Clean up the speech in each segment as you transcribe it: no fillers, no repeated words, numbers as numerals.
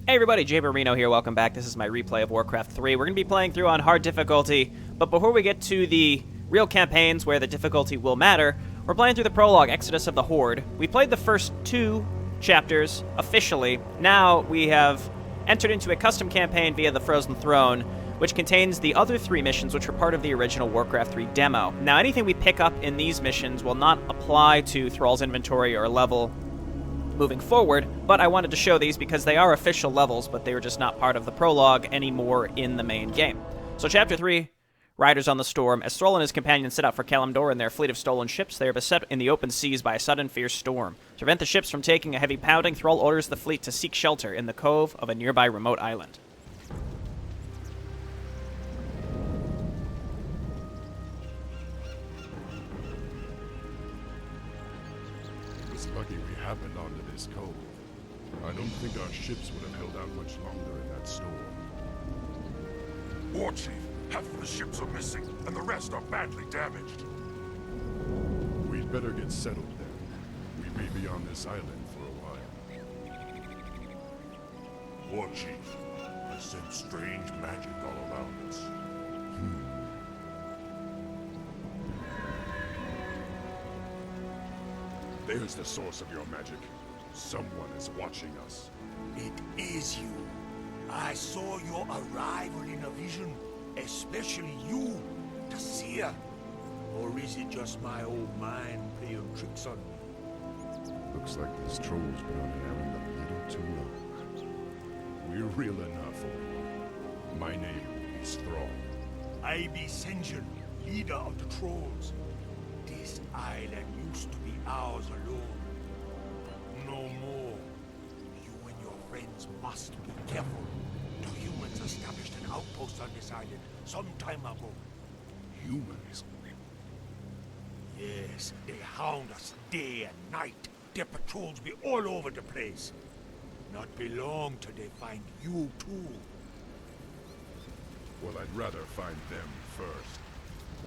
Hey everybody, Jayborino here, welcome back. This is my replay of Warcraft 3. We're going to be playing through on hard difficulty, but before we get to the real campaigns where the difficulty will matter, we're playing through the prologue, Exodus of the Horde. We played the first 2 chapters officially. Now we have entered into a custom campaign via the Frozen Throne, which contains the other 3 missions which were part of the original Warcraft 3 demo. Now anything we pick up in these missions will not apply to Thrall's inventory or level moving forward, but I wanted to show these because they are official levels, but they were just not part of the prologue anymore in the main game. So Chapter 3, Riders on the Storm. As Thrall and his companions set out for Kalimdor in their fleet of stolen ships, they are beset in the open seas by a sudden fierce storm. To prevent the ships from taking a heavy pounding, Thrall orders the fleet to seek shelter in the cove of a nearby remote island. Lucky we happened onto this cove. I don't think our ships would have held out much longer in that storm. War Chief, half of the ships are missing, and the rest are badly damaged. We'd better get settled then. We may be on this island for a while. War Chief, I sense strange magic all around us. There's the source of your magic. Someone is watching us. It is you. I saw your arrival in a vision, especially you, the seer. Or is it just my old mind playing tricks on me? Looks like this troll's been on an errand a little too long. We're real enough. My name is Thrall. I be Sen'jin, leader of the trolls. This island used to be ours alone. No more. You and your friends must be careful. The humans established an outpost on this island some time ago. Humans? Yes, they hound us day and night. Their patrols be all over the place. Not be long till they find you too. Well, I'd rather find them first.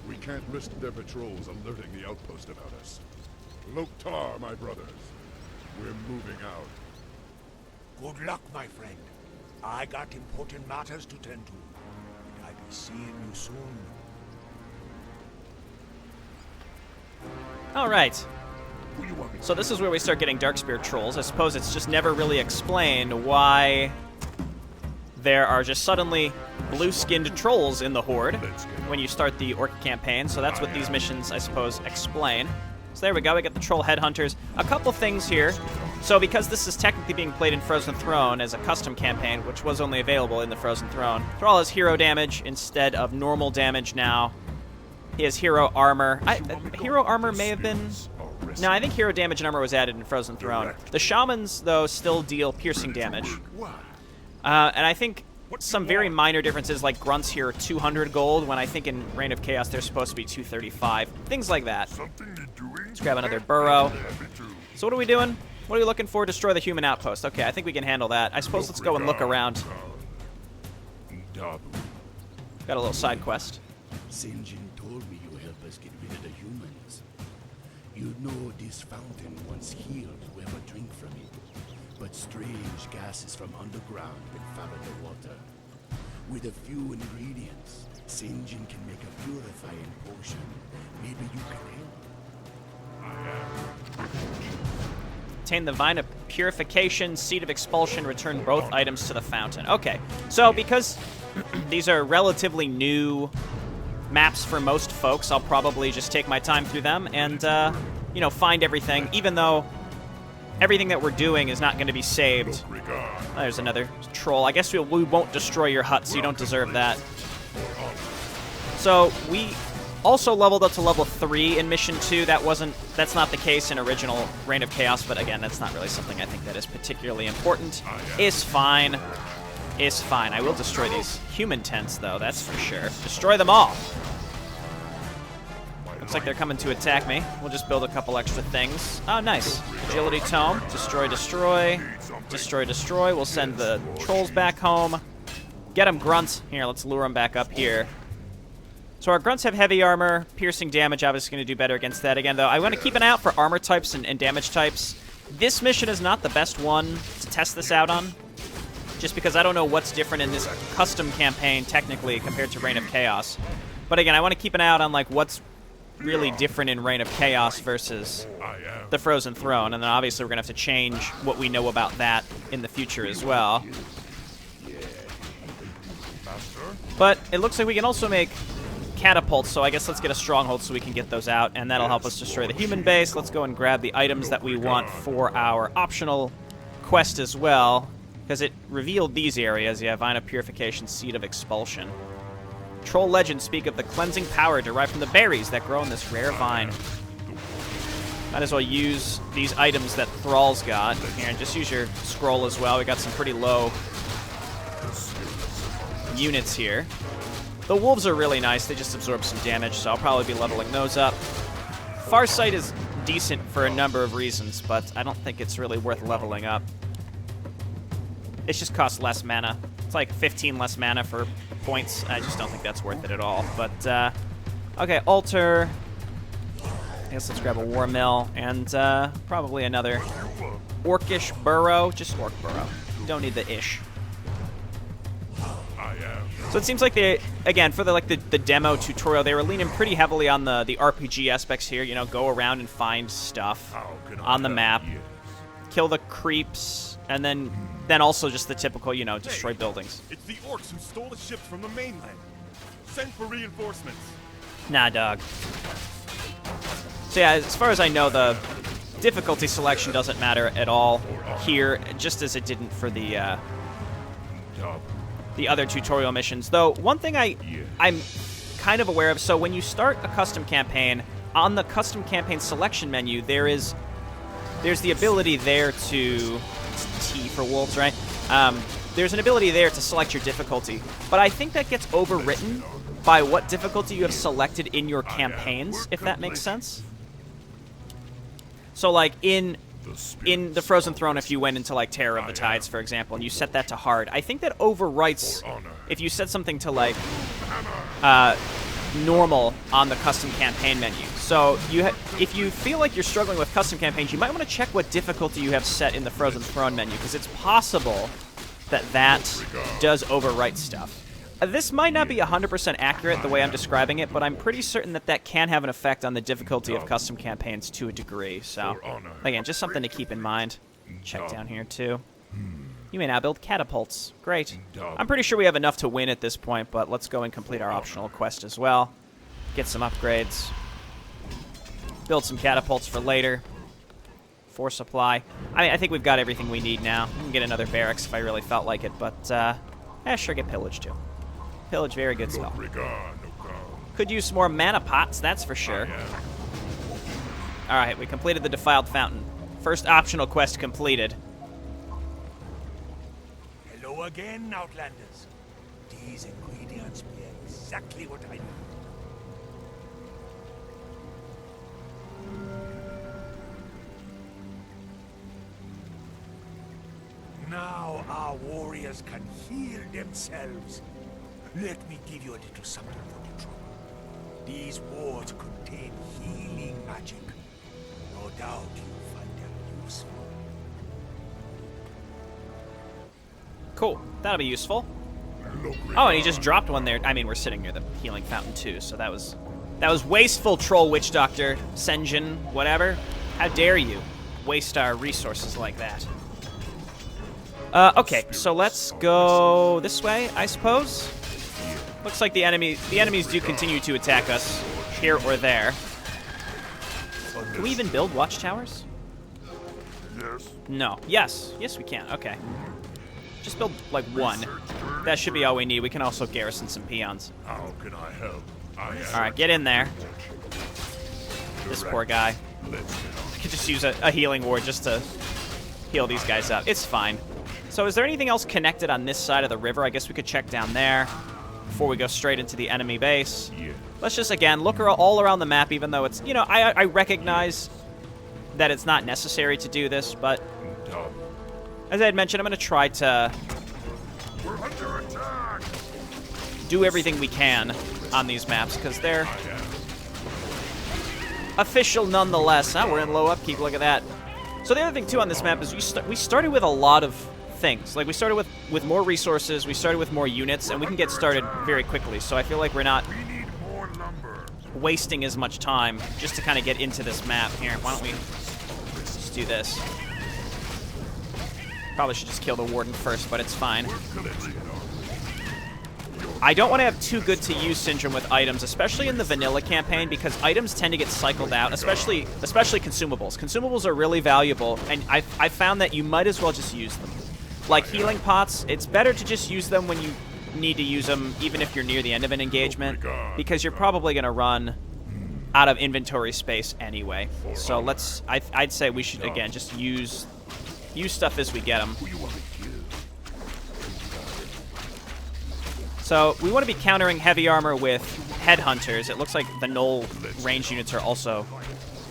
We can't risk their patrols alerting the outpost about us. Loktar, my brothers. We're moving out. Good luck, my friend. I got important matters to tend to. I'll be seeing you soon. Alright. So this is where we start getting Darkspear trolls. I suppose it's just never really explained why there are just suddenly blue-skinned trolls in the Horde when you start the Orc campaign, so that's what these missions, I suppose, explain. So there we go, we get the Troll Headhunters. A couple things here. So because this is technically being played in Frozen Throne as a custom campaign, which was only available in the Frozen Throne, Thrall has hero damage instead of normal damage now. He has hero armor. Hero armor may have been... No, I think hero damage and armor was added in Frozen Throne. The Shamans, though, still deal piercing damage. And I think some very minor differences, like grunts here are 200 gold, when I think in Reign of Chaos they're supposed to be 235. Things like that. Let's grab another burrow. So what are we doing? What are we looking for? Destroy the human outpost. Okay, I think we can handle that. I suppose let's go and look around. Got a little side quest. Sen'jin told me you help us get rid of the humans. You know this fountain once healed whoever drink from it. But strange gases from underground can foul the water. With a few ingredients, Sen'jin can make a purifying potion. Maybe you can help. Obtain the Vine of Purification, Seed of Expulsion, return both items to the fountain. Okay, so because these are relatively new maps for most folks, I'll probably just take my time through them and, you know, find everything, even though everything that we're doing is not going to be saved. Oh, there's another troll. I guess we won't destroy your hut, so you don't deserve that. So we also leveled up to level 3 in Mission 2. That's not the case in original Reign of Chaos, but again, that's not really something I think that is particularly important. It's fine. It's fine. I will destroy these human tents, though, that's for sure. Destroy them all. Looks like they're coming to attack me. We'll just build a couple extra things. Oh, nice. Agility Tome. Destroy, destroy. Destroy, destroy. We'll send the trolls back home. Get them, grunts. Here, let's lure them back up here. So our grunts have heavy armor. Piercing damage, obviously going to do better against that again, though. I want to keep an eye out for armor types and damage types. This mission is not the best one to test this out on. just because I don't know what's different in this custom campaign technically compared to Reign of Chaos. But again, I want to keep an eye out on like what's really different in Reign of Chaos versus the Frozen Throne, and then obviously we're going to have to change what we know about that in the future as well. But it looks like we can also make catapults, so I guess let's get a stronghold so we can get those out, and that'll help us destroy the human base. Let's go and grab the items that we want for our optional quest as well, because it revealed these areas. Yeah, Vine of Purification, Seed of Expulsion. Troll legends speak of the cleansing power derived from the berries that grow in this rare vine. Might as well use these items that Thrall's got. Here, and just use your scroll as well. We got some pretty low units here. The wolves are really nice. They just absorb some damage, so I'll probably be leveling those up. Farsight is decent for a number of reasons, but I don't think it's really worth leveling up. It just costs less mana. It's like 15 less mana for points. I just don't think that's worth it at all. But, okay, altar. I guess let's grab a war mill and probably another orcish burrow. Just orc burrow. Don't need the ish. So it seems like they, again, for the demo tutorial, they were leaning pretty heavily on the RPG aspects here. You know, go around and find stuff on the map, kill the creeps, and then also just the typical, you know, destroy buildings. It's the orcs who stole the ships from the mainland. Send for reinforcements. Nah, dog. So yeah, as far as I know, the difficulty selection doesn't matter at all here, just as it didn't for the other tutorial missions. Though, one thing I'm kind of aware of, so when you start a custom campaign, on the custom campaign selection menu, there's the ability there to, it's T for wolves, right? There's an ability there to select your difficulty, but I think that gets overwritten by what difficulty you have selected in your campaigns, if that makes sense. So like in the Frozen Throne, if you went into like Terror of the Tides, for example, and you set that to hard, I think that overwrites if you set something to like normal on the custom campaign menu. So if you feel like you're struggling with custom campaigns, you might want to check what difficulty you have set in the Frozen Throne menu, because it's possible that does overwrite stuff. This might not be 100% accurate the way I'm describing it, but I'm pretty certain that can have an effect on the difficulty of custom campaigns to a degree. So, again, just something to keep in mind. Check down here, too. You may now build catapults. Great. I'm pretty sure we have enough to win at this point, but let's go and complete our optional quest as well. Get some upgrades. Build some catapults for later. For supply. I think we've got everything we need now. We can get another barracks if I really felt like it, but, sure, get pillage, too. Pillage, very good spell. Could use some more mana pots, that's for sure. Alright, we completed the Defiled Fountain. First optional quest completed. Hello again, Outlanders. These ingredients be exactly what I need. Now our warriors can heal themselves. Let me give you a little something for the trouble. These wards contain healing magic. No doubt you'll find them useful. Cool. That'll be useful. Oh, and he just dropped one there. I mean, we're sitting near the healing fountain, too, so that was wasteful, Troll Witch Doctor, Senjin, whatever. How dare you waste our resources like that? Okay, so let's go this way, I suppose. Looks like the enemies do continue to attack us here or there. Can we even build watchtowers? Yes. No. Yes. Yes, we can. Okay. Just build, like, one. That should be all we need. We can also garrison some peons. How can I help? Alright, get in there. This poor guy. I could just use a healing ward just to heal these guys up. It's fine. So is there anything else connected on this side of the river? I guess we could check down there before we go straight into the enemy base. Yeah. Let's just, again, look all around the map, even though it's, you know, I recognize that it's not necessary to do this, but as I had mentioned, I'm going to try to We're under attack. do everything we can on these maps, because they're official nonetheless. We're in low upkeep, look at that. So the other thing, too, on this map is we started with a lot of things. Like, we started with more resources, we started with more units, and we can get started very quickly. So I feel like we're not wasting as much time just to kind of get into this map. Here, why don't we just do this? Probably should just kill the Warden first, but it's fine. I don't want to have too good to use syndrome with items, especially in the vanilla campaign, because items tend to get cycled out, especially consumables. Consumables are really valuable, and I found that you might as well just use them. Like healing pots, it's better to just use them when you need to use them, even if you're near the end of an engagement, because you're probably going to run out of inventory space anyway. So I'd say we should, again, just use stuff as we get them. So we want to be countering heavy armor with Headhunters. It looks like the null range units are also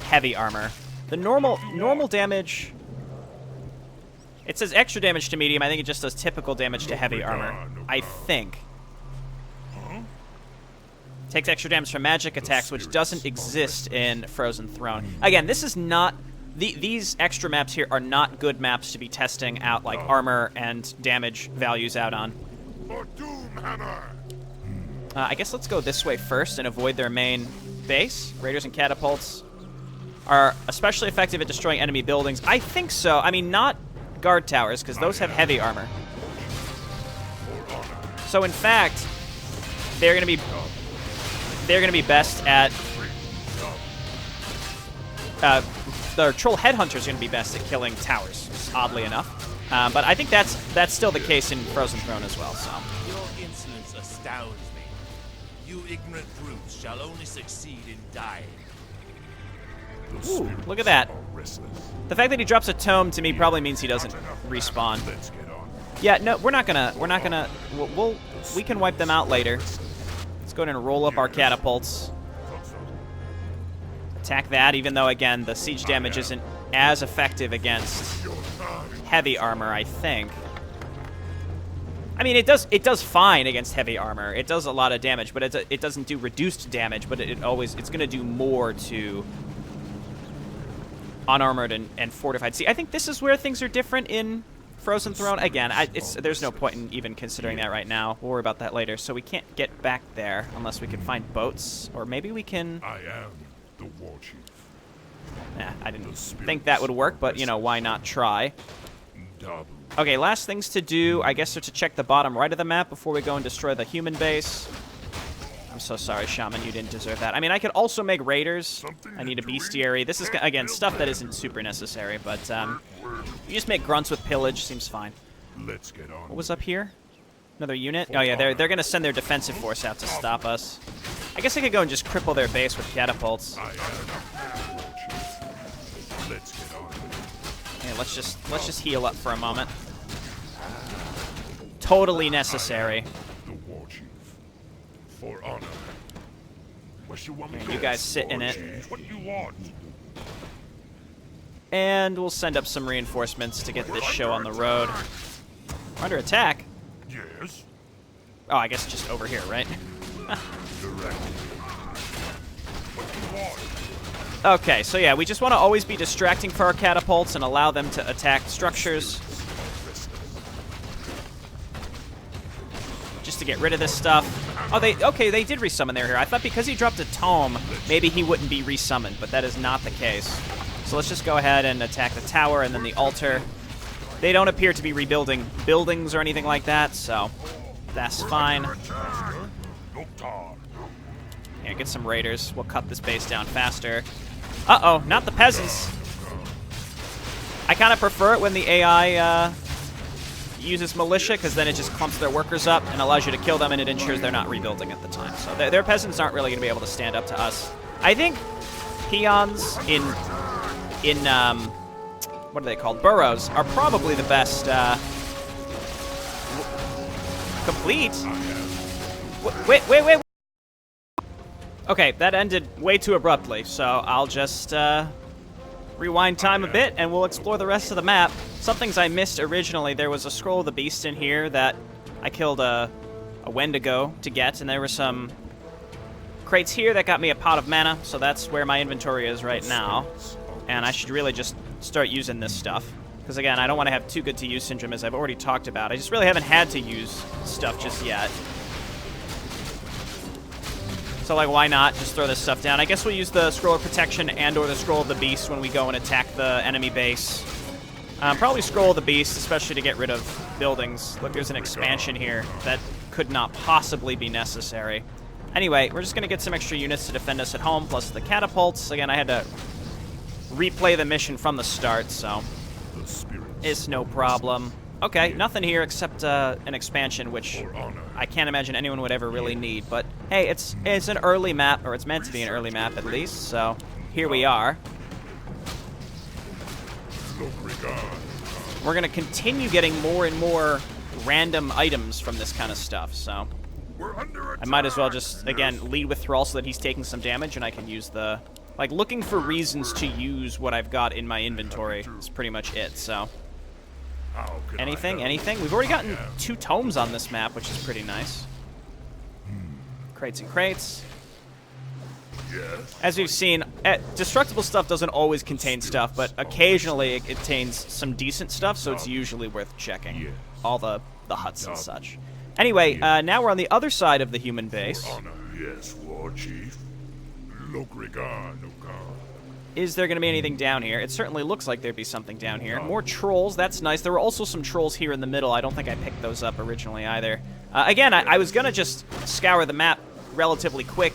heavy armor. The normal damage, it says extra damage to medium. I think it just does typical damage to heavy armor. I think. Takes extra damage from magic attacks, which doesn't exist in Frozen Throne. Again, this is not... These extra maps here are not good maps to be testing out, like, armor and damage values out on. I guess let's go this way first and avoid their main base. Raiders and catapults are especially effective at destroying enemy buildings. I think so. I mean, not guard towers, because those have heavy armor. So in fact, they're gonna be best at the troll headhunters are gonna be best at killing towers, oddly enough. But I think that's still the case in Frozen Throne as well. So your insolence astounds me. You ignorant brutes shall only succeed in dying. Ooh, look at that. The fact that he drops a tome to me probably means he doesn't respawn. Yeah, no, we're not gonna. We can wipe them out later. Let's go ahead and roll up our catapults. Attack that, even though again the siege damage isn't as effective against heavy armor, I think. I mean, it does fine against heavy armor. It does a lot of damage, but it doesn't do reduced damage. But it's going to do more to unarmored and fortified. See, I think this is where things are different in Frozen Throne. Again, there's no point in even considering that right now. We'll worry about that later. So we can't get back there unless we can find boats, or maybe we can. I am the war chief. Nah, I didn't think that would work, but you know, why not try? Okay, last things to do, I guess, are to check the bottom right of the map before we go and destroy the human base. I'm so sorry, Shaman, you didn't deserve that. I mean, I could also make raiders. I need a bestiary. This is, again, stuff that isn't super necessary, but you just make grunts with pillage. Seems fine. Let's get on. What was up here? Another unit? Oh, yeah, they're going to send their defensive force out to stop us. I guess I could go and just cripple their base with catapults. Let's get on. Yeah, let's just heal up for a moment. Totally necessary. The war chief. For honor. What you want me to You guys sit in it. What you want? And we'll send up some reinforcements to get this show on the road. We're under attack. Yes. Oh, I guess just over here, right? Okay, so yeah, we just want to always be distracting for our catapults and allow them to attack structures. Just to get rid of this stuff. Oh, they did resummon there here. I thought because he dropped a tome, maybe he wouldn't be resummoned, but that is not the case. So let's just go ahead and attack the tower and then the altar. They don't appear to be rebuilding buildings or anything like that, so that's fine. Yeah, get some raiders. We'll cut this base down faster. Uh-oh, not the peasants. I kind of prefer it when the AI uses militia, because then it just clumps their workers up and allows you to kill them, and it ensures they're not rebuilding at the time. So their peasants aren't really going to be able to stand up to us. I think peons in what are they called? Burrows are probably the best. Complete? Wait. Okay, that ended way too abruptly, so I'll just rewind time a bit and we'll explore the rest of the map. Some things I missed originally. There was a Scroll of the Beast in here that I killed a Wendigo to get, and there were some crates here that got me a pot of mana, so that's where my inventory is right now. And I should really just start using this stuff. Because again, I don't want to have too good to use syndrome, as I've already talked about. I just really haven't had to use stuff just yet. So, like, why not just throw this stuff down? I guess we'll use the Scroll of Protection and or the Scroll of the Beast when we go and attack the enemy base. Probably Scroll of the Beast, especially to get rid of buildings. Look, there's an expansion here that could not possibly be necessary. Anyway, we're just going to get some extra units to defend us at home, plus the catapults. Again, I had to replay the mission from the start, so it's no problem. Okay, nothing here except an expansion, which I can't imagine anyone would ever really need. But hey, it's an early map, or it's meant to be an early map at least. So here we are. We're gonna continue getting more and more random items from this kind of stuff. So I might as well just again lead with Thrall so that he's taking some damage, and I can use the looking for reasons to use what I've got in my inventory is pretty much it. So. Anything? We've already gotten 2 tomes on this map, which is pretty nice. Crates and crates. As we've seen, destructible stuff doesn't always contain stuff, but occasionally it contains some decent stuff, so it's usually worth checking. All the huts and such. Anyway, now we're on the other side of the human base. Yes, War Chief. Is there going to be anything down here? It certainly looks like there'd be something down here. More trolls, that's nice. There were also some trolls here in the middle. I don't think I picked those up originally either. Again, I was going to just scour the map relatively quick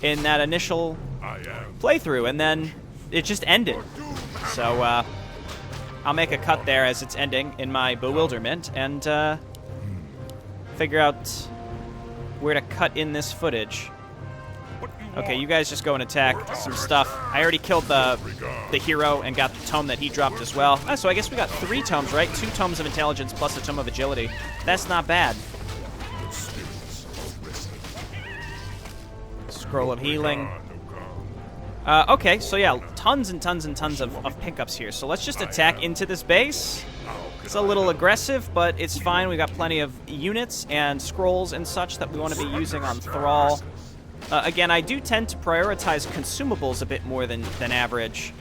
in that initial playthrough, and then it just ended. So I'll make a cut there as it's ending in my bewilderment and figure out where to cut in this footage. Okay, you guys just go and attack some stuff. I already killed the hero and got the tome that he dropped as well. So I guess we got 3 tomes, right? 2 tomes of intelligence plus a tome of agility. That's not bad. Scroll of healing. Okay, so yeah, tons and tons and tons of pickups here. So let's just attack into this base. It's a little aggressive, but it's fine. We got plenty of units and scrolls and such that we want to be using on Thrall. Again, I do tend to prioritize consumables a bit more than average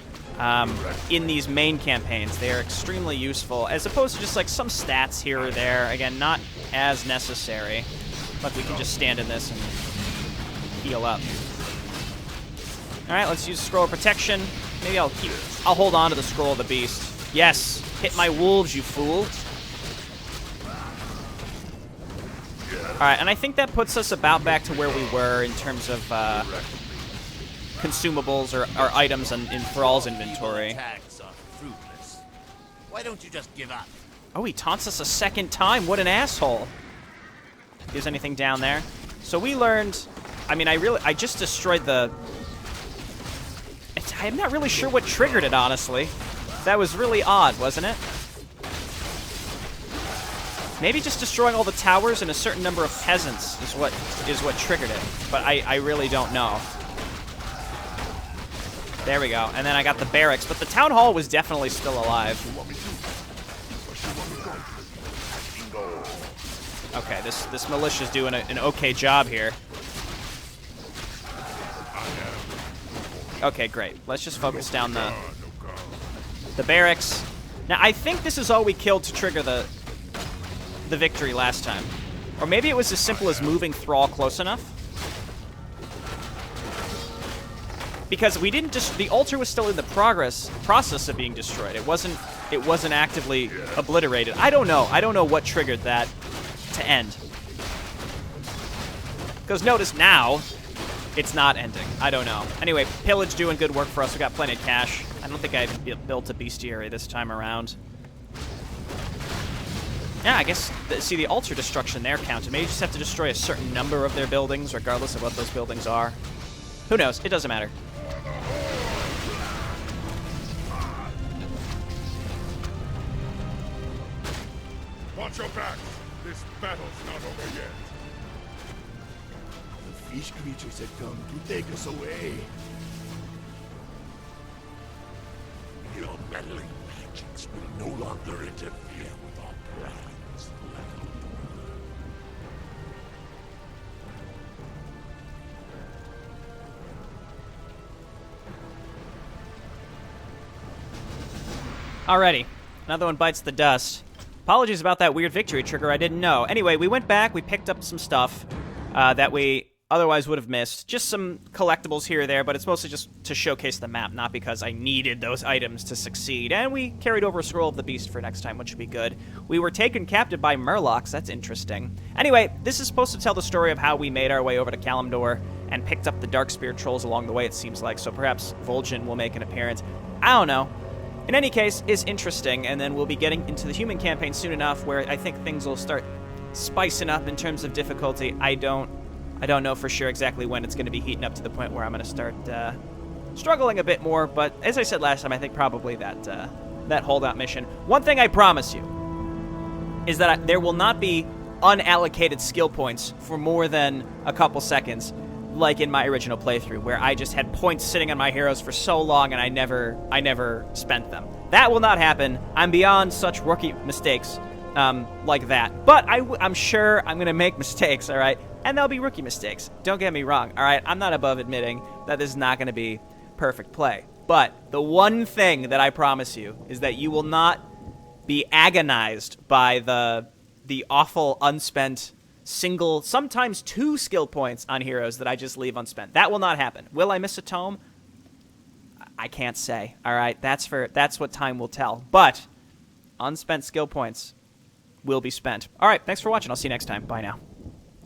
in these main campaigns. They are extremely useful, as opposed to just like some stats here or there. Again, not as necessary. But we can just stand in this and heal up. All right, let's use Scroll of Protection. Maybe I'll hold on to the Scroll of the Beast. Yes, hit my wolves, you fool. Alright, and I think that puts us about back to where we were in terms of consumables or items in Thrall's inventory. Why don't you just give up? Oh, he taunts us a second time. What an asshole. Is anything down there? So we learned... I mean, I just destroyed the... I'm not really sure what triggered it, honestly. That was really odd, wasn't it? Maybe just destroying all the towers and a certain number of peasants is what triggered it. But I really don't know. There we go. And then I got the barracks. But the town hall was definitely still alive. Okay, this militia's doing an okay job here. Okay, great. Let's just focus down the barracks. Now, I think this is all we killed to trigger the victory last time. Or maybe it was as simple as moving Thrall close enough. Because we didn't just... The altar was still in the process of being destroyed. It wasn't actively obliterated. I don't know. I don't know what triggered that to end. Because notice now, it's not ending. I don't know. Anyway, pillage doing good work for us. We got plenty of cash. I don't think I built a bestiary this time around. Yeah, I guess, see, the altar destruction there counted. Maybe you just have to destroy a certain number of their buildings, regardless of what those buildings are. Who knows? It doesn't matter. Watch your back. This battle's not over yet. The fish creatures have come to take us away. Your meddling magics will no longer interfere with our plans. Alrighty. Another one bites the dust. Apologies about that weird victory trigger. I didn't know. Anyway, we went back. We picked up some stuff that we otherwise would have missed. Just some collectibles here or there, but it's mostly just to showcase the map, not because I needed those items to succeed. And we carried over a Scroll of the Beast for next time, which would be good. We were taken captive by Murlocs. That's interesting. Anyway, this is supposed to tell the story of how we made our way over to Kalimdor and picked up the Darkspear trolls along the way, it seems like. So perhaps Vol'jin will make an appearance. I don't know. In any case, it's interesting, and then we'll be getting into the human campaign soon enough where I think things will start spicing up in terms of difficulty. I don't know for sure exactly when it's going to be heating up to the point where I'm going to start struggling a bit more, but as I said last time, I think probably that holdout mission. One thing I promise you is that there will not be unallocated skill points for more than a couple seconds, like in my original playthrough, where I just had points sitting on my heroes for so long and I never spent them. That will not happen. I'm beyond such rookie mistakes like that. But I'm sure I'm going to make mistakes, all right? And they'll be rookie mistakes. Don't get me wrong, all right? I'm not above admitting that this is not going to be perfect play. But the one thing that I promise you is that you will not be agonized by the awful unspent single, sometimes 2 skill points on heroes that I just leave unspent. That will not happen. Will I miss a tome? I can't say, all right? That's what time will tell. But unspent skill points will be spent. All right, thanks for watching. I'll see you next time. Bye now.